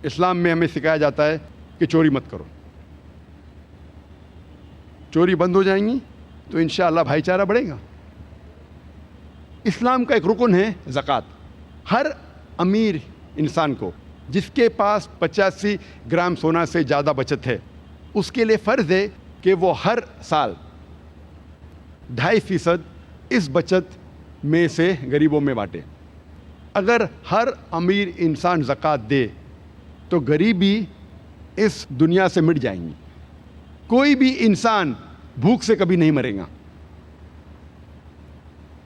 اسلام میں ہمیں سکھایا جاتا ہے کہ چوری مت کرو. چوری بند ہو جائیں گی تو انشاءاللہ بھائی چارہ بڑھے گا. اسلام کا ایک رکن ہے زکوٰۃ. ہر امیر انسان کو جس کے پاس 85 گرام سونا سے زیادہ بچت ہے اس کے لیے فرض ہے کہ وہ ہر سال 2.5% اس بچت میں سے غریبوں میں بانٹے. اگر ہر امیر انسان زکوٰۃ دے تو غریبی اس دنیا سے مٹ جائیں گی. کوئی بھی انسان بھوک سے کبھی نہیں مرے گا.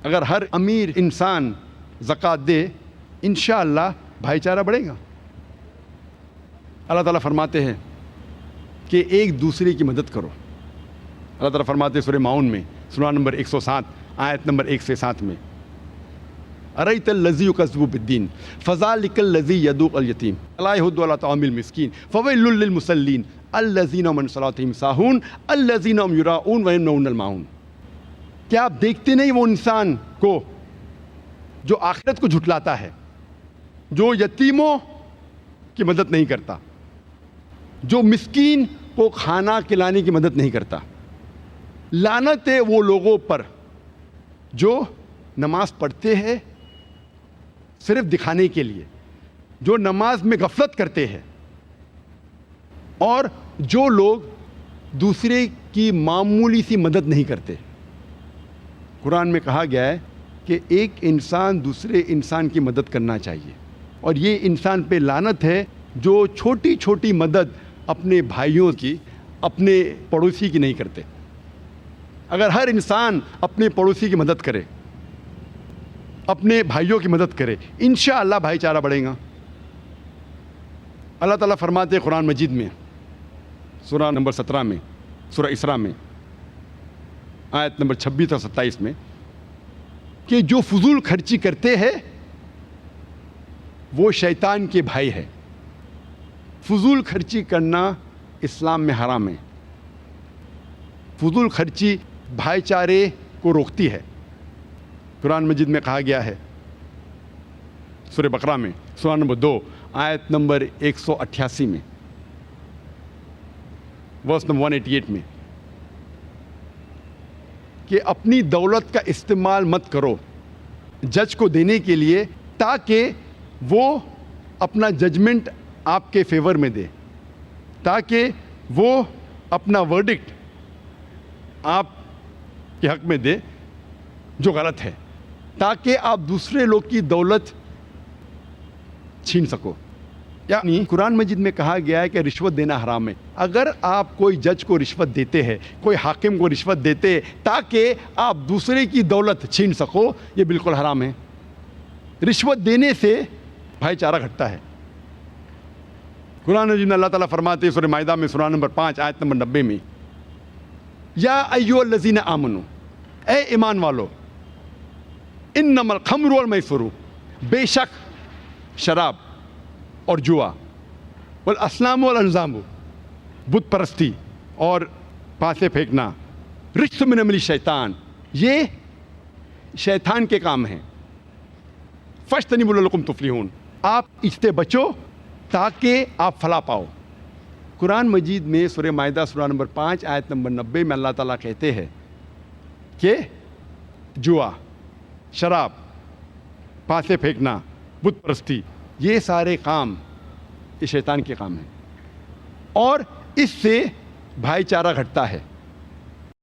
اگر ہر امیر انسان زکوٰۃ دے انشاءاللہ بھائی چارہ بڑھے گا. اللہ تعالیٰ فرماتے ہیں کہ ایک دوسرے کی مدد کرو. اللہ تعالیٰ فرماتے ہیں سورہ ماؤن میں سورہ نمبر 107 آیت نمبر 1 سے 7 میں ارأیت الذی یکذب بالدین فذلک الذی یدعو الیتیم ولا یحض علی طعام المسکین فویل للمصلین الذین هم عن صلاتهم ساہون الذین هم یراؤون ویمنعون الماعون. کیا آپ دیکھتے نہیں وہ انسان کو جو آخرت کو جھٹلاتا ہے, جو یتیموں کی مدد نہیں کرتا, جو مسکین کو کھانا کھلانے کی مدد نہیں کرتا. لعنت ہے وہ لوگوں پر جو نماز پڑھتے ہیں صرف دکھانے کے لیے, جو نماز میں غفلت کرتے ہیں, اور جو لوگ دوسرے کی معمولی سی مدد نہیں کرتے. قرآن میں کہا گیا ہے کہ ایک انسان دوسرے انسان کی مدد کرنا چاہیے, اور یہ انسان پہ لعنت ہے جو چھوٹی چھوٹی مدد اپنے بھائیوں کی, اپنے پڑوسی کی نہیں کرتے. اگر ہر انسان اپنے پڑوسی کی مدد کرے, اپنے بھائیوں کی مدد کرے, انشاءاللہ بھائی چارہ بڑھے گا. اللہ تعالیٰ فرماتے ہیں قرآن مجید میں سورہ نمبر 17 میں سورہ اسراء میں آیت نمبر 26 اور 27 میں کہ جو فضول خرچی کرتے ہیں وہ شیطان کے بھائی ہے. فضول خرچی کرنا اسلام میں حرام ہے. فضول خرچی بھائی چارے کو روکتی ہے. قرآن مجید میں کہا گیا ہے سورہ بقرہ میں سورہ نمبر 2 آیت نمبر 188 میں ورس نمبر 188 میں کہ اپنی دولت کا استعمال مت کرو جج کو دینے کے لیے تاکہ وہ اپنا ججمنٹ آپ کے فیور میں دے, تاکہ وہ اپنا ورڈکٹ آپ کے حق میں دے جو غلط ہے, تاکہ آپ دوسرے لوگ کی دولت چھین سکو. یعنی قرآن مجید میں کہا گیا ہے کہ رشوت دینا حرام ہے. اگر آپ کوئی جج کو رشوت دیتے ہیں, کوئی حاکم کو رشوت دیتے تاکہ آپ دوسرے کی دولت چھین سکو, یہ بالکل حرام ہے. رشوت دینے سے بھائی چارہ گھٹتا ہے. قرآن مجید میں اللہ تعالیٰ فرماتے ہیں سورہ مائدہ میں سورہ نمبر 5 آیت نمبر 90 میں یا ایھا الذین آمنو, اے ایمان والو, انما الخمر والمیسر, بے شک شراب اور جوا, والاصنام والازلام, بت پرستی اور پاسے پھینکنا, رجس من عمل الشیطان, یہ شیطان کے کام ہیں. فاجتنبوا لعلکم تفلحون, آپ اس سے بچو تاکہ آپ فلاح پاؤ. قرآن مجید میں سورہ مائدہ سورہ نمبر 5 آیت نمبر 90 میں اللہ تعالیٰ کہتے ہیں کہ جوا, شراب, پاسے پھینکنا, بت پرستی, یہ سارے کام یہ شیطان کے کام ہیں, اور اس سے بھائی چارہ گھٹتا ہے.